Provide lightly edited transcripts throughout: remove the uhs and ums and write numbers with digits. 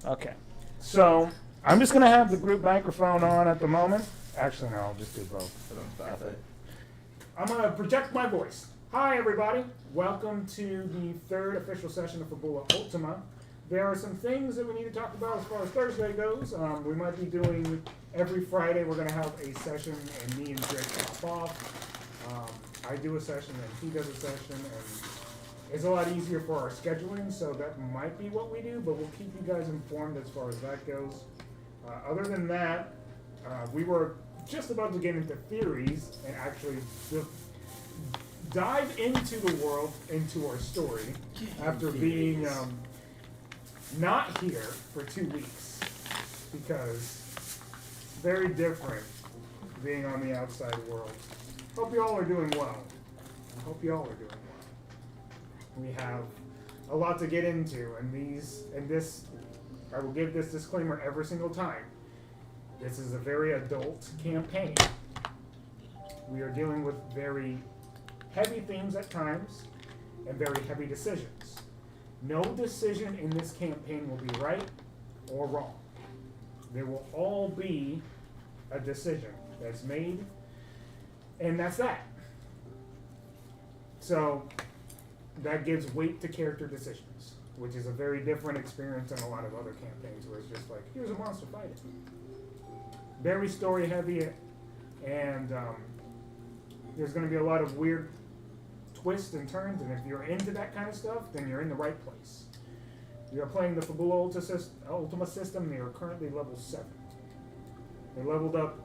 Okay. So I'm just going to have the group microphone on at the moment. Actually, no, I'll just do both. I'm going to project my voice. Hi, everybody. Welcome to the third official session of Fabula Ultima. There are some things that we need to talk about as far as Thursday goes. We might be doing every Friday. We're going to have a session, and me and Drake pop off. I do a session, and he does a session, and it's a lot easier for our scheduling, so that might be what we do, but we'll keep you guys informed as far as that goes. Other than that, we were just about to get into theories and actually dive into the world, into our story, after being not here for 2 weeks, because it's very different being on the outside world. Hope you all are doing well. I hope you all are doing well. We have a lot to get into, and this, I will give this disclaimer every single time. This is a very adult campaign. We are dealing with very heavy themes at times, and very heavy decisions. No decision in this campaign will be right or wrong. There will all be a decision that's made, and that's that. So that gives weight to character decisions, which is a very different experience than a lot of other campaigns where it's just like, here's a monster, fight it. Very story heavy, and there's going to be a lot of weird twists and turns, and if you're into that kind of stuff, then you're in the right place. We are playing the Fabula Ultima system. They are currently level 7. They leveled up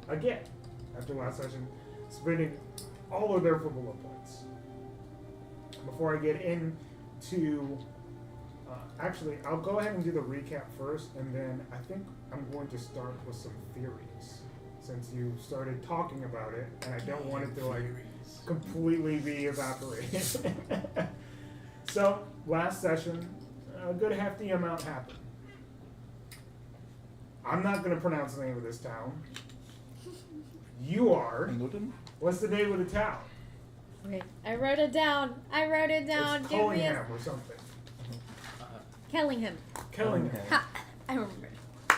again after last session, spending all of their Fabula points. Before I get into, actually, I'll go ahead and do the recap first, and then I think I'm going to start with some theories, since you started talking about it, and I don't want it to like completely be evaporated. So, last session, a good hefty amount happened. I'm not going to pronounce the name of this town. You are. What's the name of the town? Wait, I wrote it down. It's Collingham or something. Kellingham. Kellingham. I remember.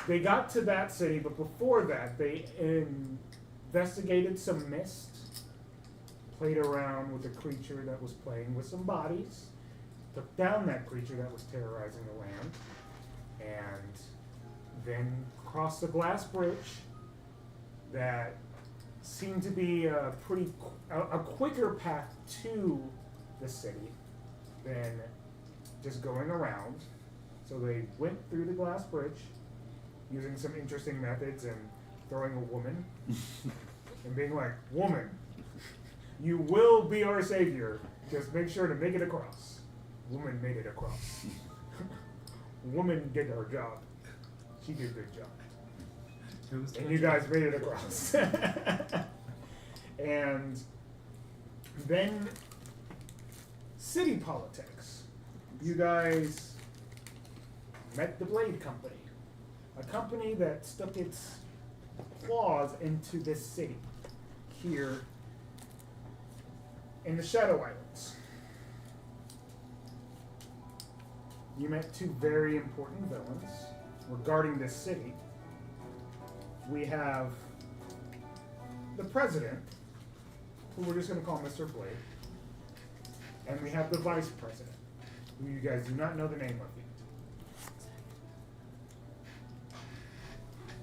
They got to that city, but before that, they investigated some mist, played around with a creature that was playing with some bodies, took down that creature that was terrorizing the land, and then crossed the glass bridge that seemed to be a quicker path to the city than just going around. So they went through the glass bridge using some interesting methods and throwing a woman and being like, woman, you will be our savior. Just make sure to make it across. Woman made it across. Woman did her job. She did a good job. And you guys made it across. And then city politics. You guys met the Blade Company, a company that stuck its claws into this city here in the Shadow Islands. You met 2 very important villains regarding this city. We have the president, who we're just going to call Mr. Blade, and we have the vice president, who you guys do not know the name of yet.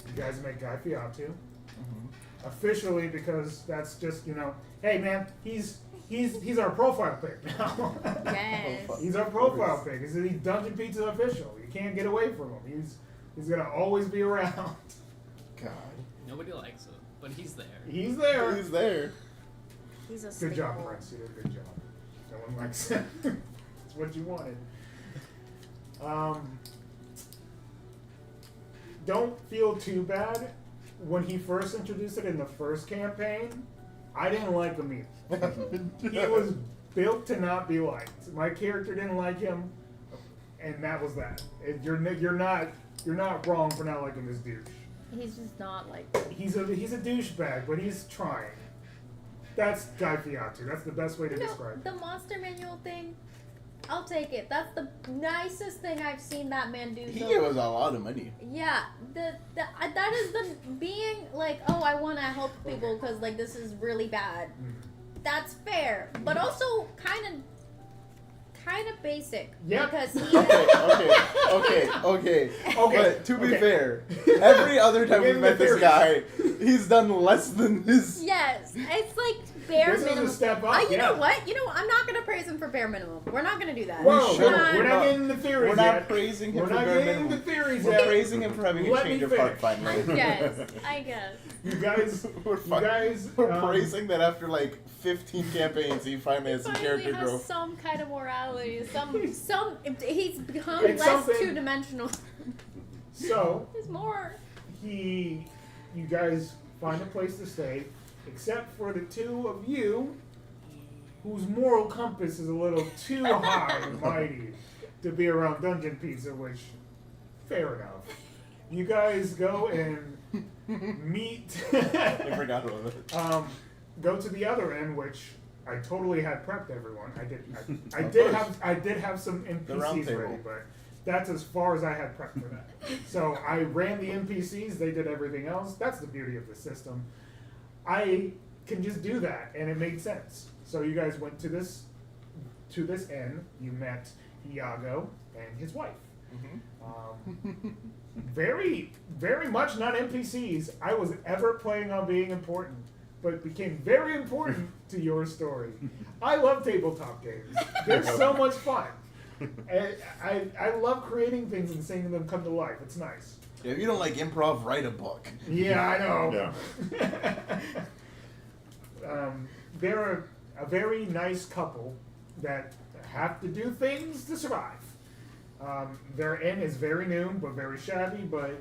You guys met Guy Fiatu. Officially, because that's just, hey man, he's our profile pick now. Yes. He's our profile pick. He's Dungeon Pizza official. You can't get away from him. He's gonna always be around. God. Nobody likes him, but he's there. He's there. He's there. He's a Good job, staple. Prince. You did a good job. No one likes him. It's what you wanted. Don't feel too bad. When he first introduced it in the first campaign, I didn't like him either. He was built to not be liked. My character didn't like him, and that was that. You're not wrong for not liking this douche. He's just not like. He's a douchebag, but he's trying. That's Guy Fiatu. That's the best way to describe it. The monster manual thing. I'll take it. That's the nicest thing I've seen that man do. He so- gave us a lot of money. Yeah, that is the being like, oh, I want to help people because like this is really bad. That's fair, but also kind of basic. Yep. Because he. Okay. Okay. But to be Okay. fair, every other time Give we've him met the this guy, he's done less than his. Yes, it's like bare This is a minimum. step up, You yeah. know what? I'm not gonna praise him for bare minimum. We're not gonna do that. Whoa, should. we're not getting the theories We're not yet. praising him We're for not bare getting the minimum. theories We're yet. praising him for having Let a me change of finish. heart finally. I guess. You guys, We're we're praising that after like 15 campaigns, he finally has some Finally character has growth. some kind of morality. He's become It's less something. two-dimensional. So There's more. you guys find a place to stay, except for the two of you, whose moral compass is a little too high and mighty to be around Dungeon Pizza, which, fair enough. You guys go and meet. I forgot about it. Go to the other end, which I totally had prepped everyone. I Of did have some round NPCs table. ready, but that's as far as I had prepped for that. So I ran the NPCs, they did everything else. That's the beauty of the system. I can just do that, and it made sense. So you guys went to this inn. You met Iago and his wife. Very, very much not NPCs I was ever planning on being important, but became very important to your story. I love tabletop games. They're so much fun. And I love creating things and seeing them come to life. It's nice. If you don't like improv, write a book. Yeah, I know. Yeah. They're a very nice couple that have to do things to survive. Their inn is very new, but very shabby, but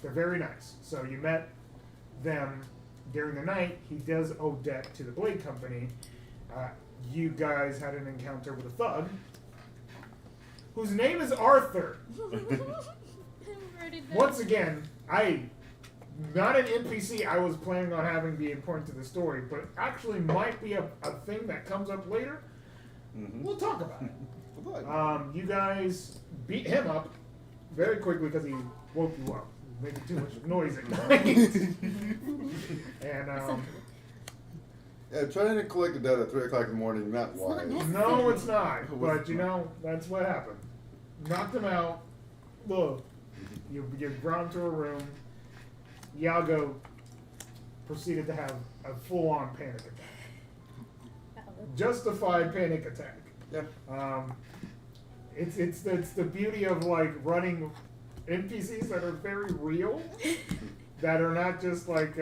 they're very nice. So you met them during the night. He does owe debt to the Blade Company. You guys had an encounter with a thug, whose name is Arthur. Once again, not an NPC I was planning on having be important to the story, but actually might be a thing that comes up later. We'll talk about it. You guys beat him up very quickly because he woke you up, making too much noise at night. And Yeah, trying to collect a debt at 3 o'clock in the morning, not wise. no, it's not. But you know, that's what happened. Knocked him out. Look, you get brought into a room. Iago proceeded to have a full-on panic attack. Justified panic attack. Yeah. It's the beauty of like running NPCs that are very real, that are not just like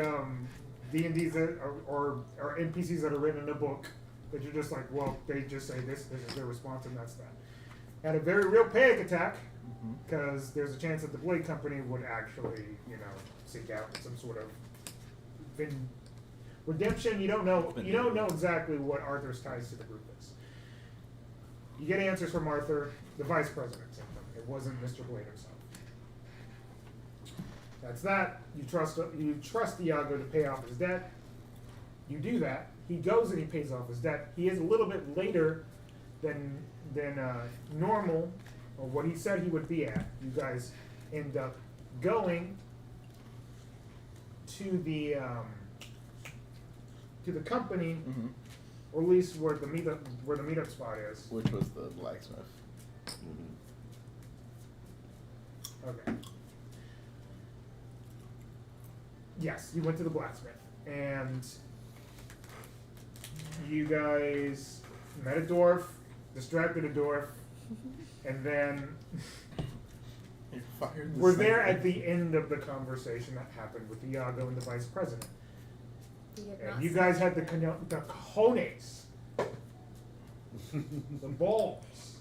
D&Ds that or NPCs that are written in a book that you're just like, well, they just say this is their response and that's that. Had a very real panic attack because there's a chance that the Blade Company would actually, seek out some sort of redemption. You don't know exactly what Arthur's ties to the group is. You get answers from Arthur, the vice president sent them. It wasn't Mr. Blade himself. That's that. You trust Iago to pay off his debt. You do that. He goes and he pays off his debt. He is a little bit later than normal, or what he said he would be at. You guys end up going to the company, or at least where the meetup spot is. Which was the blacksmith. Okay. Yes, you went to the blacksmith, and you guys met a dwarf, distracted a dwarf, and then we're there at the end of the conversation that happened with Iago and the vice president. And you guys had the cojones, the balls,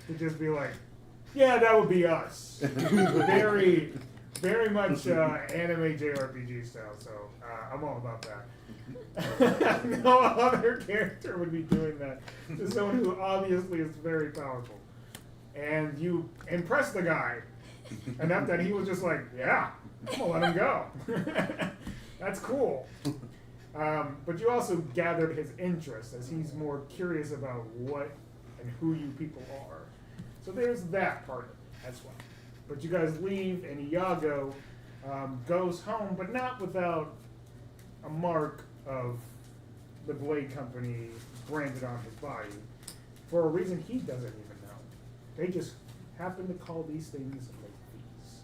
to just be like, yeah, that would be us. Very, very much anime JRPG style, so I'm all about that. No other character would be doing that to someone who obviously is very powerful. And you impressed the guy enough that he was just like, yeah, I'm gonna let him go. That's cool. But you also gathered his interest as he's more curious about what and who you people are. So there's that part of it as well. But you guys leave, and Iago goes home, but not without a mark of the Blade Company branded on his body for a reason he doesn't even know. They just happen to call these things late fees.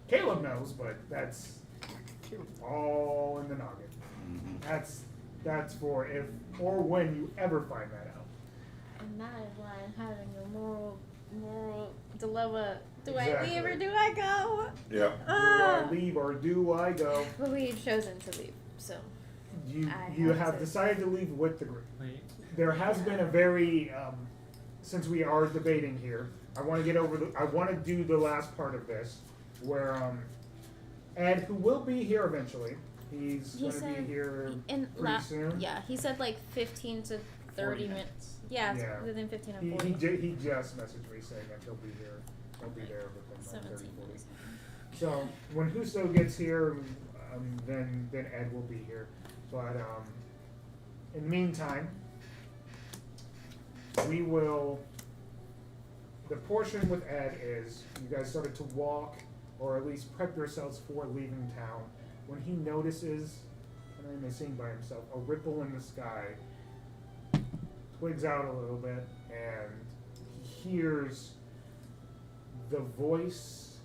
Caleb knows, but that's all in the noggin. That's for if or when you ever find that out. And that is why I'm having a moral dilemma. Do Exactly. I leave or do I go? Yeah. Do I leave or do I go? But we've chosen to leave, so. You I you have have to. decided to leave with the group. Wait. There has been a very since we are debating here. I want to get over I want to do the last part of this where Ed, who will be here eventually, he's He going to said be here in pretty soon. Yeah, he said like 15 to 30 minutes. Yeah, Yeah. within 15 and He 40. he just messaged me saying that he'll be here. He'll be there within like 30, 17 40. minutes. So when Huso gets here, then Ed will be here. But in the meantime, we will. The portion with Ed is you guys started to walk, or at least prep yourselves for leaving town. When he notices, and I'm seeing by himself, a ripple in the sky, twigs out a little bit, and he hears the voice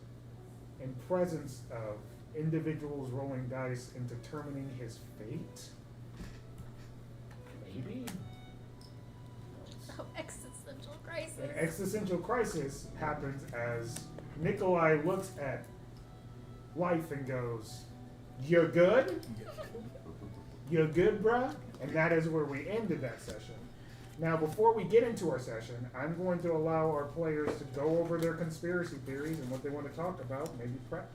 and presence of individuals rolling dice and determining his fate. Maybe? Oh, existential crisis. An existential crisis happens as Nikolai looks at life and goes, "You good? You good, bruh?" And that is where we ended that session. Now, before we get into our session, I'm going to allow our players to go over their conspiracy theories and what they want to talk about, maybe prep.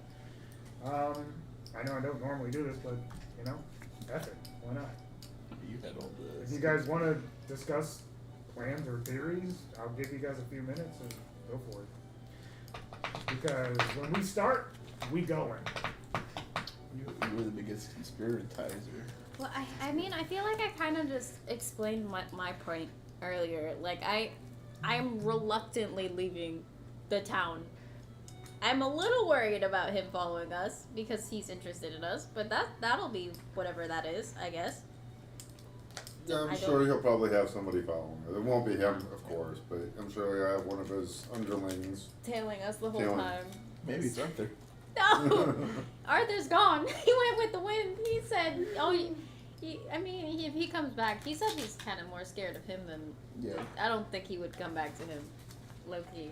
I know I don't normally do this, but, you know, F it. Why not? You had all If this. you guys want to discuss plans or theories, I'll give you guys a few minutes and go for it. Because when we start, we going. You were the biggest conspiratizer. Well, I mean, I feel like I kind of just explained my point earlier. Like, I'm reluctantly leaving the town. I'm a little worried about him following us because he's interested in us, but that'll be whatever that is, I guess. Yeah, I I'm don't- sure he'll probably have somebody following him. It won't be him, of course, but I'm sure he'll have one of his underlings. Tailing us the whole Tailing. time. Maybe it's Arthur. No! Arthur's gone. He went with the wind. He said, if he comes back, he said he's kind of more scared of him than. Yeah. I don't think he would come back to him. Low-key.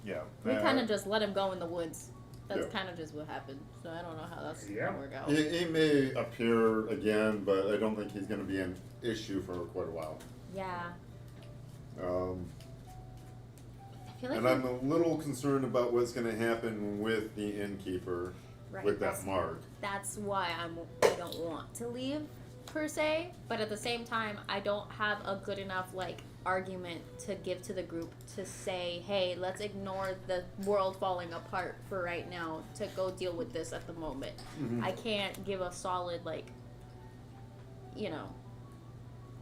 Yeah. We kind of just let him go in the woods. That's Yeah. kind of just what happened. So I don't know how that's Yeah. going to work out. He may appear again, but I don't think he's going to be an issue for quite a while. Yeah. I feel like And I'm a little concerned about what's going to happen with the innkeeper, Right, with that that's- mark. that's why I don't want to leave per se, but at the same time I don't have a good enough argument to give to the group to say, hey, let's ignore the world falling apart for right now to go deal with this at the moment. Mhm. I can't give a solid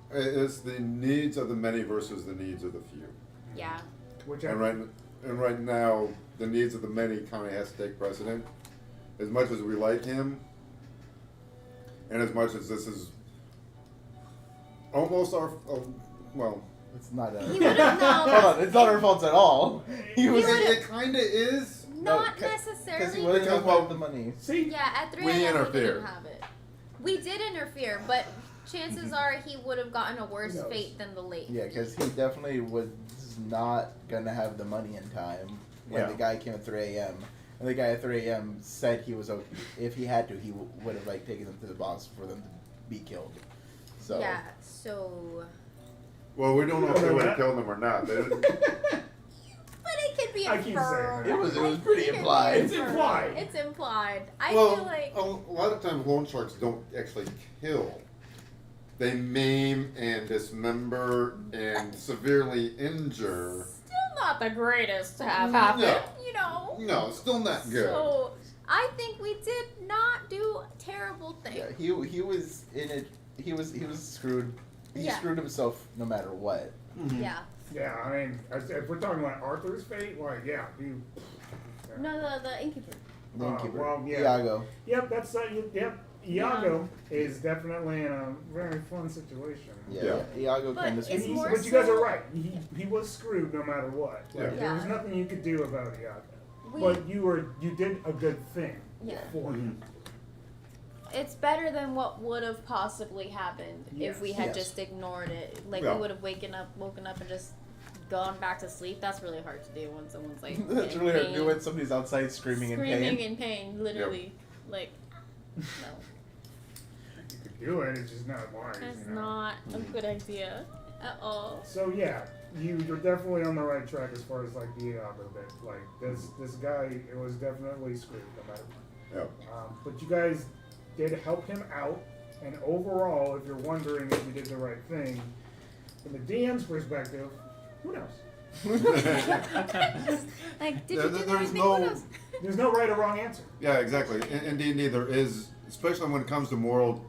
It's the needs of the many versus the needs of the few. yeah. Which And right now, the needs of the many kind of has to take precedent. As much as we like him, and as much as this is almost our, well, It's not our He would've known. Hold on, it's not our fault at all. He was would've- it kind of is. Not because he necessarily. would Because, have well, the money. See, Yeah, at 3 We a.m. we interfered. didn't have it. We did interfere, but chances are he would have gotten a worse Who knows? fate than the late. Yeah, because he definitely was not gonna have the money in time when Yeah. the guy came at 3 a.m. And the guy at 3 a.m. said he was okay. If he had to, he would have taken them to the boss for them to be killed. So Yeah, so. Well, we don't know if they Okay, would what? have killed him or not. They didn't- But it could be I keep saying inferred. that. It was pretty It could be implied. It's implied. It's implied. I well, feel like. a lot of times loan sharks don't actually kill. They maim and dismember and severely injure. Still not the greatest to have No. happen, you know? No, it's still not good. So, I think we did not do terrible things. yeah, he was in it he was screwed. He Yeah. screwed himself no matter what. Yeah. Yeah, I mean, if we're talking about Arthur's fate, like, yeah, you. No, the innkeeper. The innkeeper. well, yeah. Iago. Yep, that's yep. Iago is definitely in a very fun situation. Yeah. Iago But kind of. it's more But you guys so- are right. He was screwed no matter what. Like, Yeah. There was Yeah. nothing you could do about Iago. We- But you did a good thing Yeah. for him. It's better than what would have possibly happened if we had Yes. just ignored it. Like Yeah. we would have woken up and just gone back to sleep. That's really hard to do when someone's like That's in really hard to pain. do when somebody's outside screaming in pain. in pain, literally. Like, no, You could do it. It's just not wise. that's you know? not a good idea at all. So yeah, you're definitely on the right track as far as like the Iago bit. Like this guy, it was definitely screwed no matter what. Yeah. But you guys did help him out, and overall, if you're wondering if you did the right thing, from the DM's perspective, who knows? Like, did Yeah, you do the right there's thing? no- Who knows? There's no right or wrong answer. Yeah, exactly. In D&D, there is, especially when it comes to moral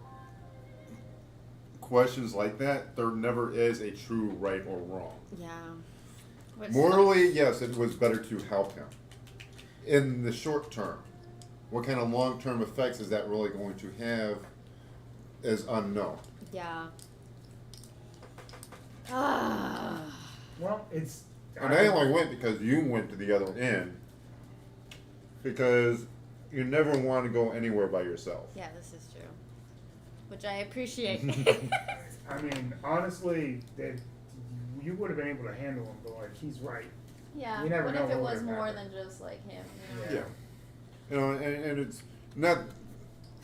questions like that, there never is a true right or wrong. Yeah. Which Morally, yes, it was better to help him. In the short term, what kind of long-term effects is that really going to have is unknown. Yeah. Ah. Well, it's. And I only went because you went to the other end, because you never want to go anywhere by yourself. Yeah, this is true. Which I appreciate. I mean, honestly, that you would have been able to handle him, but like he's right. Yeah. You never What know if it what was would've more happened. than just like him? You know? Yeah. Yeah. You know, and it's not.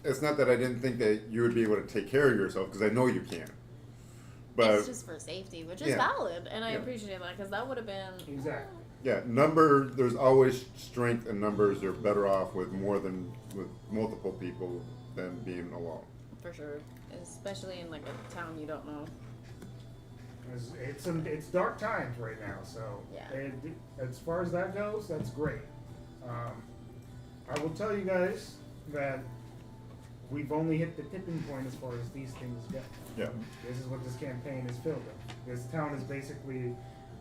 It's not that I didn't think that you would be able to take care of yourself, because I know you can. But It's just for safety, which is Yeah. valid, and I Yeah. appreciate that because that would have been. Exactly. yeah, there's always strength in numbers. You're better off with with multiple people than being alone. For sure, especially in like a town you don't know. It's dark times right now, so Yeah. as far as that goes, that's great. I will tell you guys that we've only hit the tipping point as far as these things go. Yeah. This is what this campaign is filled with. This town is basically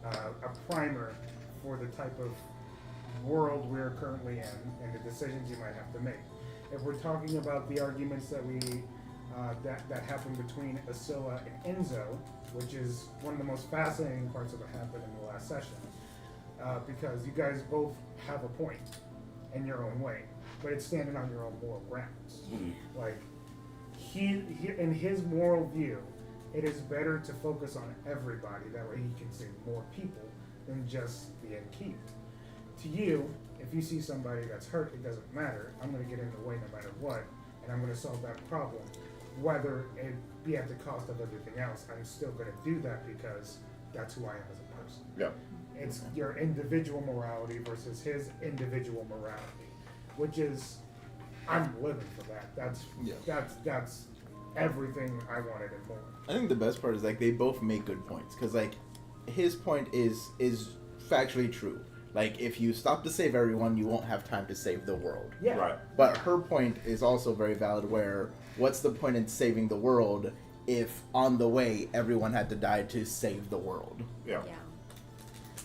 a primer for the type of world we're currently in and the decisions you might have to make. If we're talking about the arguments that that happened between Asilla and Enzo, which is one of the most fascinating parts of what happened in the last session, because you guys both have a point in your own way, but it's standing on your own moral grounds. Like he in his moral view, it is better to focus on everybody. That way he can save more people than just the innkeep. To you, if you see somebody that's hurt, it doesn't matter. I'm going to get in the way no matter what, and I'm going to solve that problem. Whether it be at the cost of everything else, I'm still going to do that because that's who I am as a person. Yeah. It's your individual morality versus his individual morality, which is, I'm living for that. That's everything I wanted and more. I think the best part is like they both make good points because like his point is factually true. Like if you stop to save everyone, you won't have time to save the world. Yeah. Right. But her point is also very valid. Where what's the point in saving the world if on the way everyone had to die to save the world? Yeah. Yeah.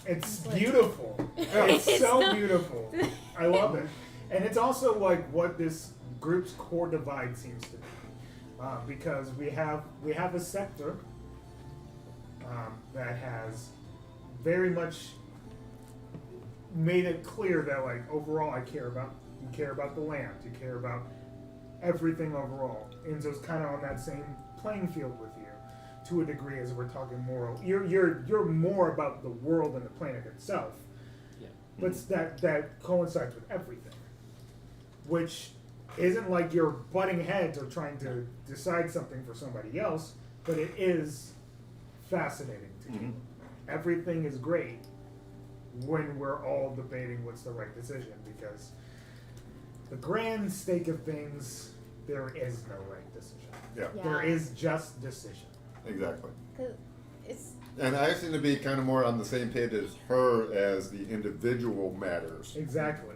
It's Like- beautiful. It's It's so not- beautiful. I love it. And it's also like what this group's core divide seems to be. Because we have a sector that has very much made it clear that like overall you care about the land, you care about everything overall. Enzo's kind of on that same playing field with you to a degree as we're talking moral. You're more about the world and the planet itself. Yeah. But that coincides with everything, which isn't like you're butting heads or trying to decide something for somebody else, but it is fascinating to you. Everything is great when we're all debating what's the right decision, because the grand stake of things, there is no right decision. Yeah. Yeah. There is just decision. Exactly. 'Cause it's And I seem to be kind of more on the same page as her as the individual matters. Exactly.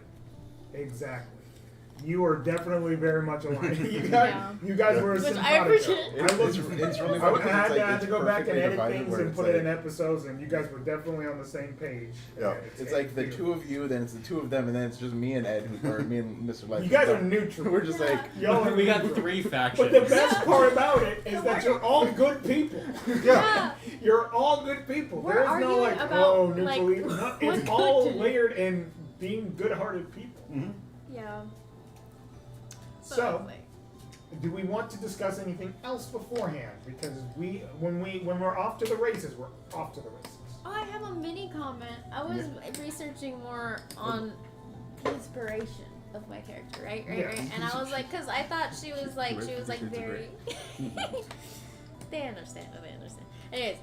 You are definitely very much aligned. Yeah. You guys were a Which I simpatico. appreciate. I looked, It's really I funny would 'cause had it's to, it's go back and perfectly edit divided things where and it's put it in like- episodes, and you guys were definitely on the same page. Yeah. It's like the two of you, then it's the two of them, and then it's just me and Ed, or me and Mr. Life. You guys are neutral. We're just like, Y'all are we got neutral. 3 But factions. the best part about it is that you're all good people. Yeah. You're all good people. We're There's no arguing like, about, oh, like, neutral. No, it's what all country. layered in being good-hearted people. Yeah. So, do we want to discuss anything else beforehand? Because when we're off to the races, we're off to the races. Oh, I have a mini comment. I was researching more on the inspiration of my character, right? Yeah. And I was like, because I thought she was like very. They understand. Anyways,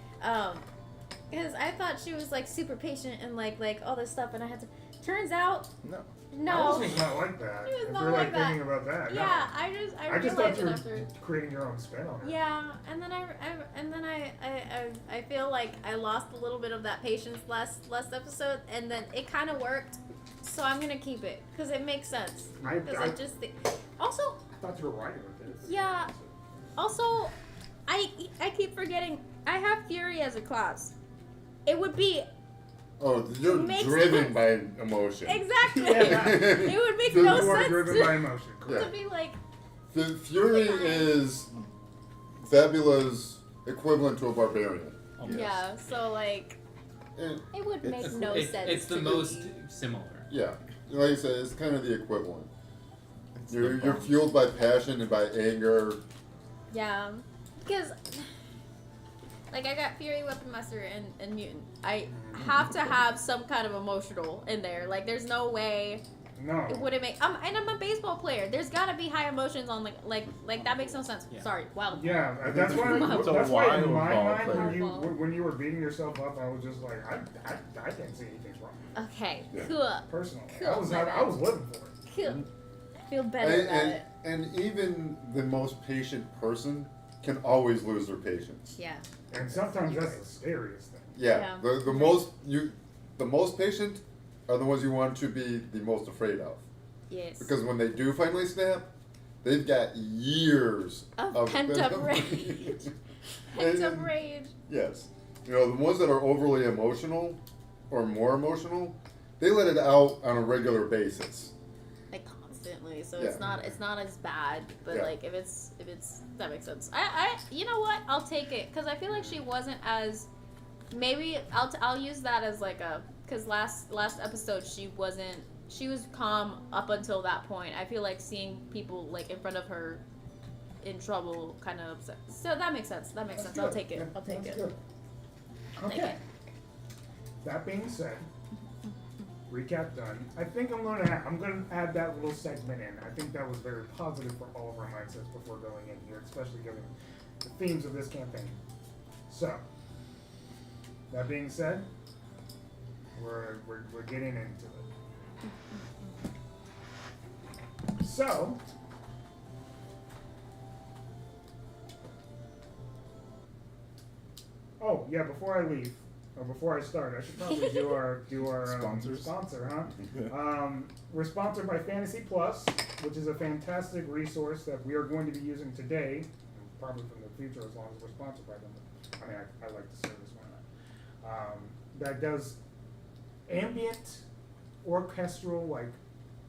because I thought she was like super patient and like all this stuff, and I had to. Turns out, no. no. Alice was not like that. She was if not you're like that. thinking about that, no. Yeah, I just thought realized you it were after. creating your own spin on it. Yeah, and then I feel like I lost a little bit of that patience last episode, and then it kind of worked, so I'm gonna keep it because it makes sense. Because I just think. Also, I thought you were writing with it. yeah. Also, I keep forgetting I have Fury as a class. It would be Oh, you're Makes driven sense. by emotion. exactly. Yeah. It would make So no You are sense driven by emotion. to Yeah. be like. The Fury is Fabula's equivalent to a barbarian. Yeah, so like And, it would make It's- no sense. It's the to most me. similar. yeah, like I said, it's kind of the equivalent. It's You're the bond. fueled by passion and by anger. Yeah, because like I got Fury, Weapon Master, and Mutant. I have to have some kind of emotional in there. Like there's no way No. it wouldn't make. And I'm a baseball player. There's gotta be high emotions on like that makes no sense. Yeah. Sorry, wow. Yeah, that's why. It's a That's why in wild my ball mind, player. when you were beating yourself up, I was just like, I can't see anything wrong. Okay, Yeah. cool, Personally, Cool, I was my I was living for it. cool. I feel better And, about and, it. and even the most patient person can always lose their patience. Yeah. And sometimes that's the scariest thing. Yeah, Yeah. the most patient are the ones you want to be the most afraid of. Yes. Because when they do finally snap, they've got years Of pent-up rage. Pent-up And- rage. Yes. You know, the ones that are overly emotional or more emotional, they let it out on a regular basis. Like constantly, so Yeah. it's not as bad. But Yeah. like if it's that makes sense. I you know what? I'll take it because I feel like she wasn't as maybe I'll use that as like a because last episode she was calm up until that point. I feel like seeing people like in front of her in trouble kind of upset. So that makes sense. That makes That's sense. I'll good. take it. Yeah, I'll take that's it. good. Take Okay. it. That being said, recap done. I think I'm gonna add that little segment in. I think that was very positive for all of our mindsets before going in here, especially given the themes of this campaign. So, that being said, we're getting into it. So, oh yeah, before I leave, or before I start, I should probably do our Sponsors? sponsor, huh? We're sponsored by Fantasy Plus, which is a fantastic resource that we are going to be using today, and probably from the future as long as we're sponsored by them. I mean, I like the service, why not? That does ambient, orchestral, like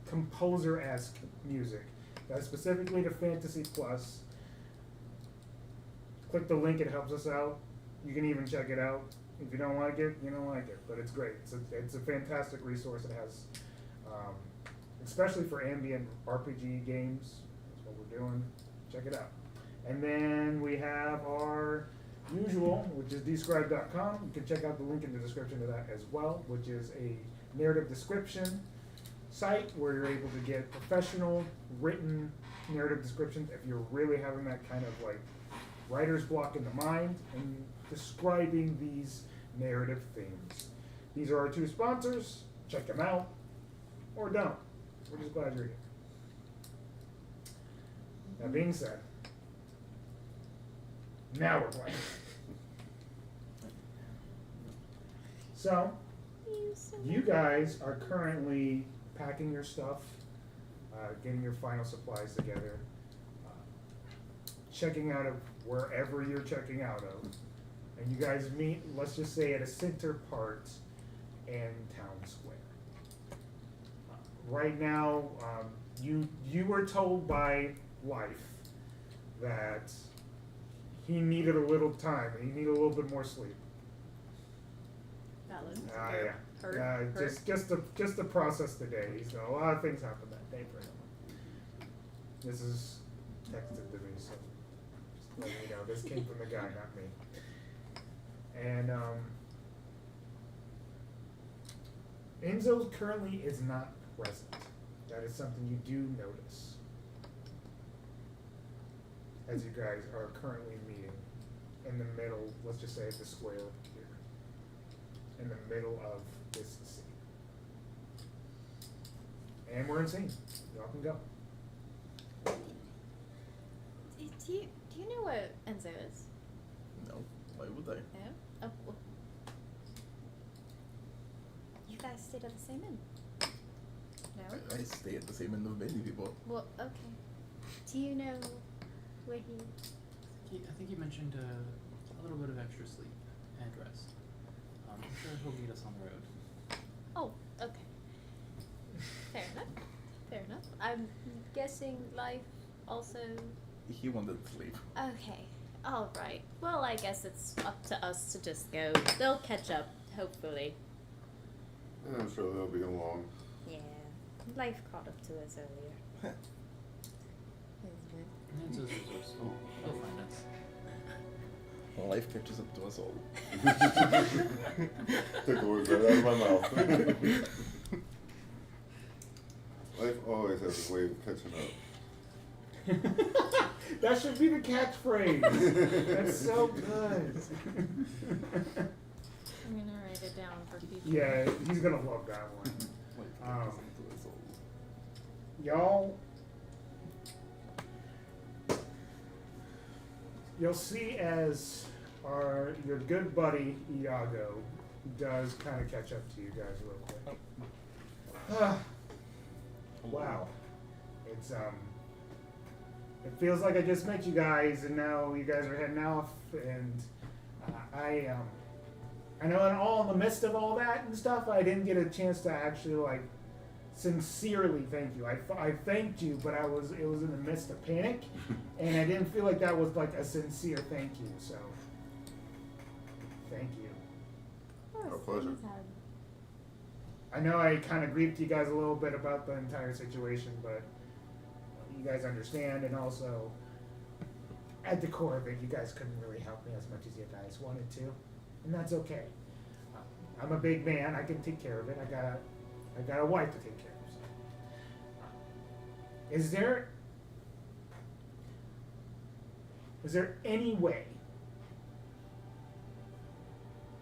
composer-esque music. That's specifically to Fantasy Plus. Click the link; it helps us out. You can even check it out. If you don't like it, you don't like it, but it's great. It's a fantastic resource. It has, especially for ambient RPG games. That's what we're doing. Check it out. And then we have our usual, which is dscryb.com. You can check out the link in the description to that as well, which is a narrative description site where you're able to get professional written narrative descriptions if you're really having that kind of like writer's block in the mind and describing these narrative themes. These are our two sponsors. Check them out or don't. We're just glad you're here. That being said, now we're playing. So, you guys are currently packing your stuff getting your final supplies together, checking out of wherever you're checking out of, and you guys meet, let's just say, at a center part in Town Square. Right now, you were told by Life that he needed a little time, he needed a little bit more sleep. Valid. Yeah. Hurt. Just to process the day. So a lot of things happened that day for him. This is texted to me, so just letting you know, this came from the guy, not me. And Enzo currently is not present. That is something you do notice as you guys are currently meeting in the middle, let's just say the square here, in the middle of this scene. And we're in scene. Y'all can go. Do you know where Enzo is? No, why would I? No? Oh, well. You guys stayed at the same inn? No? I stay at the same end of many people. Well, okay. Do you know where he... I think he mentioned a little bit of extra sleep and rest. I'm sure he'll meet us on the road. Oh, okay. Fair enough. Fair enough. I'm guessing Life also... He wanted sleep. Okay. Alright. Well, I guess it's up to us to just go. They'll catch up, hopefully. I'm sure they'll be along. Yeah. Life caught up to us earlier. Enzo's resourceful. He'll find us. Life catches up to us all. Took the words right out of my mouth. Life always has a way of catching up. That should be the catchphrase. That's so good. I'm gonna write it down for future. Yeah, he's gonna love that one. Life catches up to us all. You'll see as your good buddy Iago does kind of catch up to you guys real quick. Wow, it's it feels like I just met you guys, and now you guys are heading off, and I know in the midst of all that and stuff, I didn't get a chance to actually like sincerely thank you. I thanked you, but it was in the midst of panic, and I didn't feel like that was like a sincere thank you. So, thank you. Our pleasure. I know I kind of grieved you guys a little bit about the entire situation, but you guys understand, and also at the core of it, you guys couldn't really help me as much as you guys wanted to, and that's okay. I'm a big man; I can take care of it. I got a wife to take care of. So. Is there any way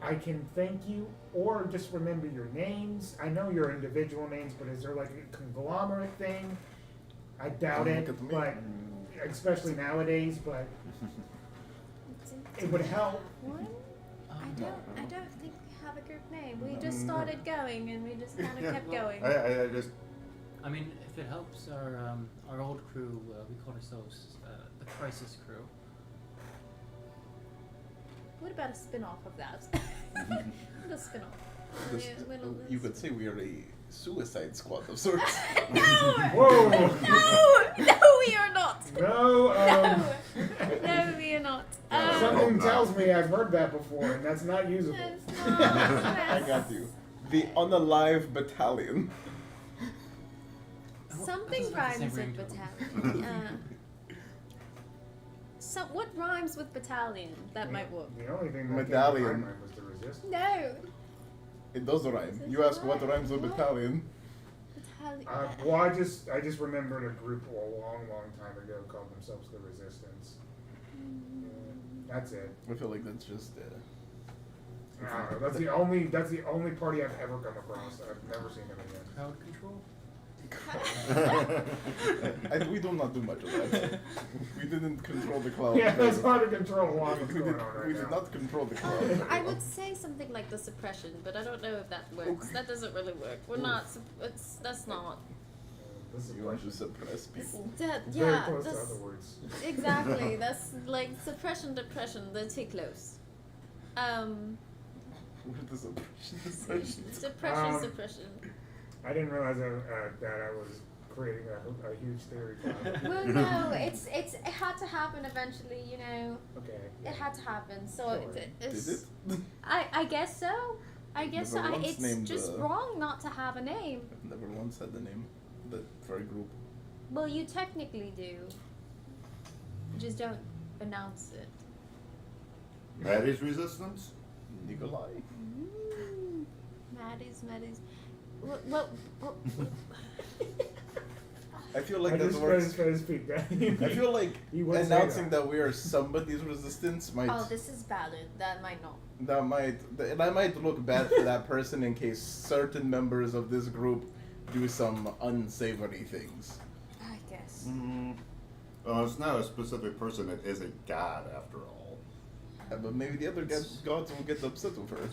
I can thank you, or just remember your names? I know your individual names, but is there like a conglomerate thing? I doubt it, Look at me. but especially nowadays. But it would help. One? I don't think we have a group name. We just No. started going, and we just kind of kept going. I just I mean, if it helps, our old crew, we called ourselves the Crisis Crew. What about a spin-off of that? The spin-off. You could say we are a suicide squad of sorts. No! Whoa! No, we are not. No. No, we are not. Something tells me I've heard that before, and that's not usable. It's not. I got you. The unalive battalion. Something That doesn't have the rhymes same with ring to it. battalion. So what rhymes with battalion? That might work. The only thing that Medallion. came to my mind was the resist. No. It does rhyme. This You is ask what right. rhymes with What? battalion. Battalion. Well, I just remembered a group a long time ago called themselves the Resistance. That's it. I feel like that's just. I don't know. That's the only party I've ever come across. I've never seen them again. Crowd control? And we do not do much of that. We didn't control the cloud. Yeah, that's hard to control what's We going did, on right we now. did not control the cloud. I would say something like the suppression, but I don't know if that works. Okay. That doesn't really work. We're not. That's not. This is You want to suppress people. very Yeah, close to that's other words. exactly. That's like suppression, depression. They're too close. What is suppression? Suppression, suppression. I didn't realize that I was creating a huge theory cloud. Well, no, it had to happen eventually. You know, Okay. it had to happen. So Sure. it's. Did it? I guess so. I guess so. Never once It's named, just wrong not to have a name. I've never once had the name, but for a group. Well, you technically do. You just don't announce it. Maddie's Resistance? Nikolai. Maddie's. What? I feel like I that just works. try to speak that. I feel like You would say announcing that. that we are somebody's resistance might Oh, this is valid. That might not. that might look bad for that person in case certain members of this group do some unsavory things. I guess. It's not a specific person, it is a god after all. But maybe the other gods will get upset with her.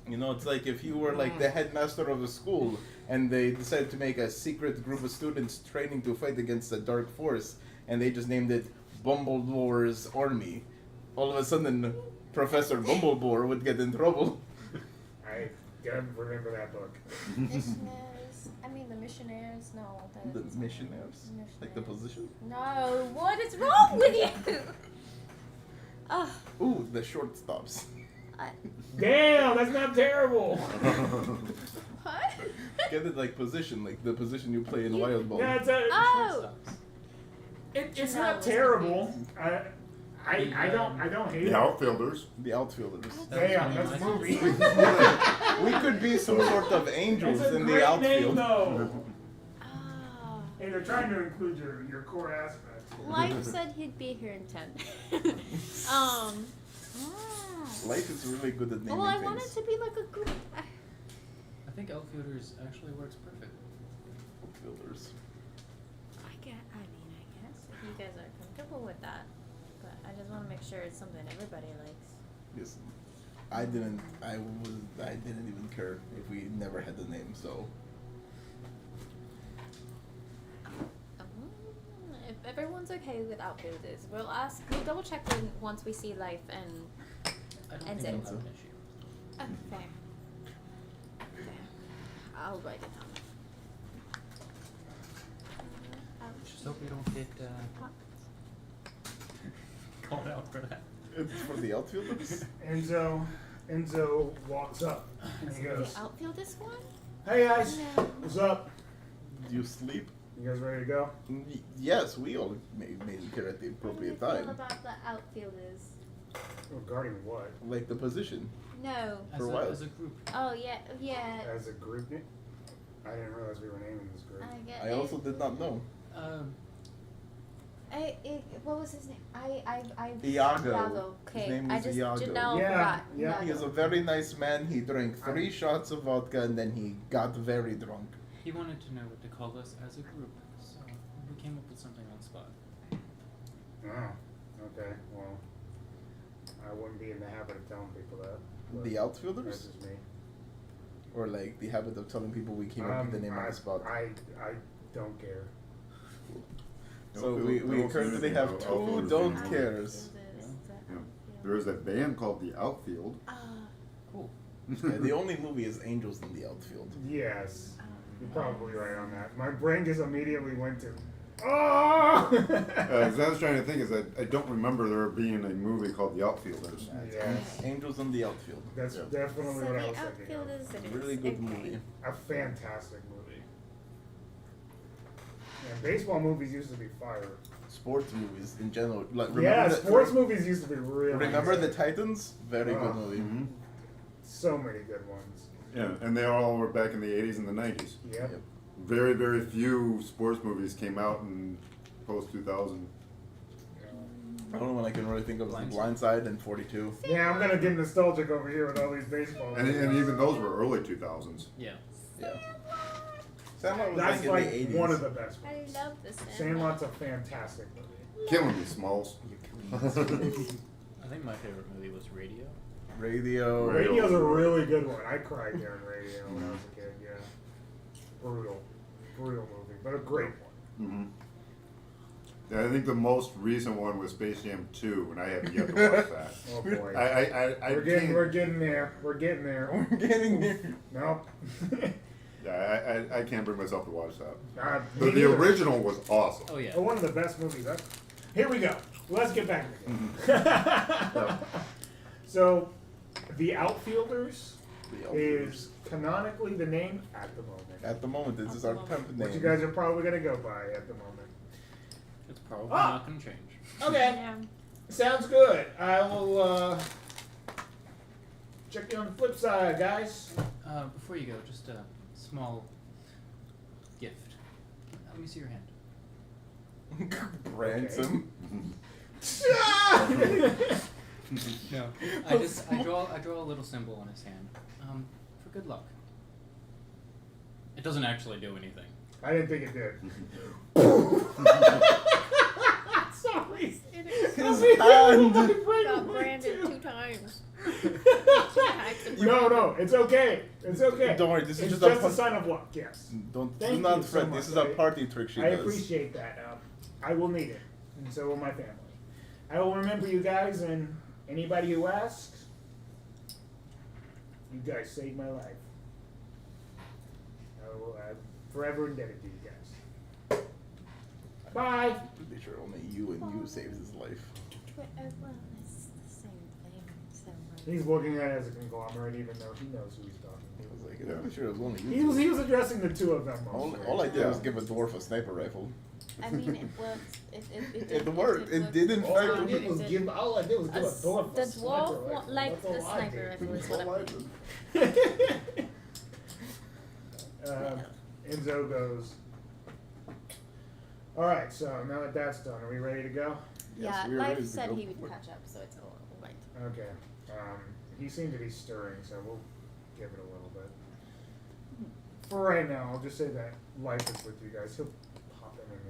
You know, it's like if you were like the headmaster of a school and they decided to make a secret group of students training to fight against a dark force and they just named it Bumbledore's Army. All of a sudden, Professor Bumblebore would get in trouble. I gotta remember that book. Missionaries. I mean the missionaries. No. The missionaries? Like the position? No. What is wrong with you? Ooh, the shortstops. Damn, that's not terrible. What? Get it like position, like the position you play in Wild Ball. Yeah, Oh. it's No, not it's terrible. I don't hate The it. outfielders. The outfielders. Damn, that's a movie. We could be some sort of angels It's a in great the outfield. name, though. Oh. Hey, they're trying to include your core aspects. Life said he'd be here in 10. Life is really good at naming Well, I things. want it to be like a group. I think outfielders actually works perfect. Outfielders. I guess if you guys are comfortable with that, but I just want to make sure it's something everybody likes. Yes. I didn't even care if we never had the name, so If everyone's okay with outfielders, we'll double check once we see life and. I don't And think Zen. they'll have an issue. Oh, fair. I'll write it down. Just hope we don't get called out for that. it's for the outfielders. Enzo walks up and he goes, The outfielders one? "Hey guys, No. what's up? Do you sleep? You guys ready to go?" Yes, we all made it here at the What do you appropriate feel time. about the outfielders? Regarding what? Like the position. No. For what? As a group. Oh yeah. As a group name? I didn't realize we were naming this group. I get I it. also did not know. What was his name? Iago. Okay. His name I was just Iago. now Yeah, forgot. yeah. He is a very nice man. He drank 3 shots of vodka and then he got very drunk. He wanted to know what to call us as a group, so we came up with something on the spot. Oh, okay. Well, I wouldn't be in the habit of telling people that. but The That's outfielders? just me. Or like the habit of telling people we came up with the name on the spot. I don't care. So we currently have 2 don't cares. There is a band called The Outfield. Cool. Yeah, the only movie is Angels in the Outfield. Yes, you're probably right on that. My brain just immediately went to, oh! 'Cause I was trying to think, is that I don't remember there being a movie called The Outfielders. Yes, Angels in the Outfield. that's Yeah. definitely So what I the was thinking of. outfielders. It is. Really good Okay. movie. A fantastic movie. Yeah, baseball movies used to be fire. Sports movies in general. Like, Yeah, the- sports movies used to be really Remember the good. Titans? Very Oh. good movie. Mm-hmm. So many good ones. Yeah, and they all were back in the 80s and the 90s. Yep. Yep. Very, very few sports movies came out in post-2000. The only one I can really think of is The Blind Side and 42. Yeah, I'm gonna get nostalgic over here with all these baseball And movies. even those were early 2000s. Yeah. Yeah. Sandlot was That's like like in the 80s. one of the best I ones. love this. Sandlot's a fantastic movie. Killing me, Smalls. I think my favorite movie was Radio. Radio. Radio's a really good one. I cried during Radio when I was a kid. Yeah, brutal movie. but a great one. Mm-hmm. Yeah, I think the most recent one was Space Jam 2, and I have yet to watch that. Oh boy. I We're getting there. We're getting there. We're getting there. Nope. Yeah, I can't bring myself to watch that. Me The neither. original was awesome. Oh yeah. One of the best movies ever. Here we go. Let's get back to the game. So, The Outfielders is canonically the name at the moment. At the moment, this is our temp name. What you guys are probably going to go by at the moment. It's probably Ah! not gonna change. Okay. Yeah. Sounds good. I will check you on the flip side, guys. Before you go, just a small gift. Let me see your hand. Ransom. No. I draw a little symbol on his hand. For good luck. It doesn't actually do anything. I didn't think it did. Sorry. His hand. Got branded 2 times. No, it's okay. It's okay. Don't worry, this is it's just a just a sign of luck. Yes. Do Thank not you so fret. much. This is a party trick she I does. appreciate that. I will need it, and so will my family. I will remember you guys, and anybody who asks, you guys saved my life. I'm forever indebted to you guys. Bye. I'm pretty sure only you and you saved his life. Well, it's the same thing. So He's looking at it as a conglomerate, even though he knows who he's talking I was to. like, I'm pretty sure it was only you. He was addressing the two of them mostly. All I did Yeah. was give a dwarf a sniper rifle. I mean, it works. It worked. It did in All fact I work. did was give a dwarf The a sniper dwarf rifle. liked That's the all I sniper did. rifle. Is That's what all I I'm did. Enzo goes. All right, so now that that's done, are we ready to go? Yes, Yeah, we are Life ready to said go he would for it. catch up, so it's all right. Okay. He seemed to be stirring, so we'll give it a little bit. For right now, I'll just say that Life is with you guys. He'll pop in and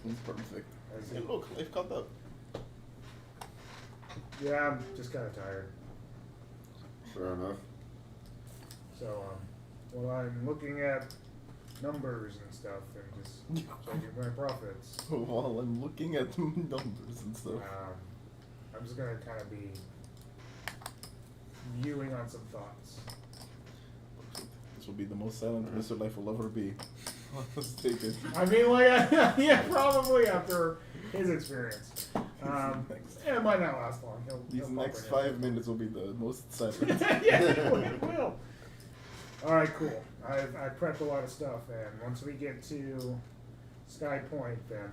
in. It's perfect. As Hey, he- look, life caught up. Yeah, I'm just kind of tired. Fair enough. So, well, I'm looking at numbers and stuff and just checking my profits. While I'm looking at numbers and stuff. I'm just gonna kind of be viewing on some thoughts. This will be the most silent Mr. Life will ever be. Let's take it. I mean, like, yeah, probably after his experience. It might not last long. These he'll next pop in 5 minutes will be the most silent. yeah, it will. All right, cool. I prepped a lot of stuff, and once we get to Sky Point, then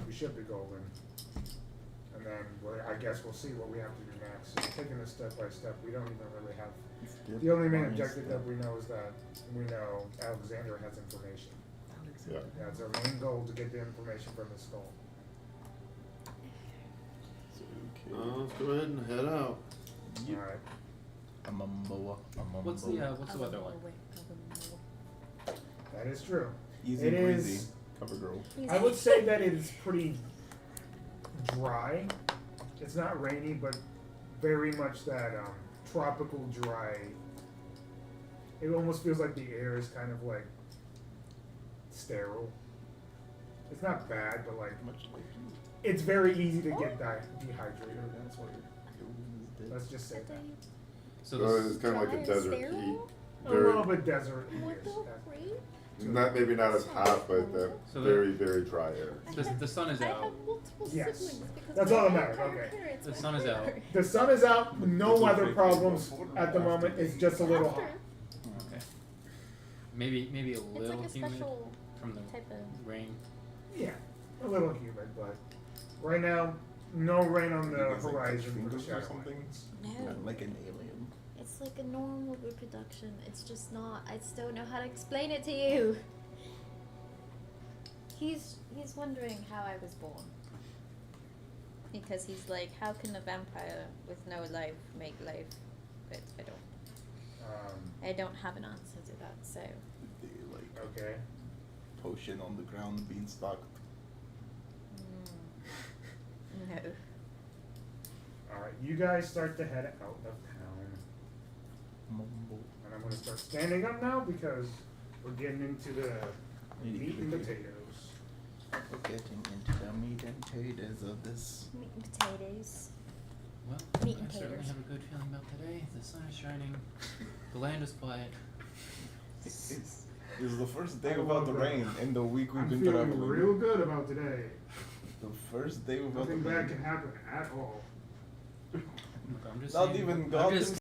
we should be golden. And then I guess we'll see what we have to do next. So taking this step by step, we don't even really have. The only main objective that we know is that we know Alexander has information. Yeah. That's our main goal, to get the information from the skull. Okay. Let's go ahead and head out. Yep. All right. A mumbo. What's the weather like? That is true. Easy It breezy. is- Cover girl. I would say that it is pretty dry. It's not rainy, but very much that tropical dry. It almost feels like the air is kind of like sterile. It's not bad, but like Much like you. it's very easy to get dehydrated. That's what let's just say that. So So this, it's kind of like a desert heat. A little bit desert. What the yes. freak? Not maybe not as hot, but that So very dry air. the sun is I out. have multiple Yes. siblings because That's my all that matters, entire okay. parents The were sun is out. there. The sun is out. No weather problems at the moment. It's just a little hot. Okay. Maybe a It's little like a humid special from the type of. rain. Yeah, a little humid, but right now, no rain on the It's like horizon for the fingers or shadow something. islands. No, Like an alien. it's like a normal reproduction. It's just not. I just don't know how to explain it to you. He's wondering how I was born. Because he's like, how can a vampire with no life make life? But I don't have an answer to that. So They like Okay. potion on the ground being stocked. no. All right, you guys start to head out of town, Mumbo. and I'm gonna start standing up now because we're getting into the Meat and potatoes. We're getting into the meat and potatoes of this. Meat and potatoes. Well, Meat and I certainly taters. have a good feeling about today. The sun is shining. The land is quiet. It's the first day I without love the that. rain in the week we've I'm been feeling traveling. real good about today. The first day without the Nothing rain. bad can happen at all. Look, I'm just Not saying- even I'm God just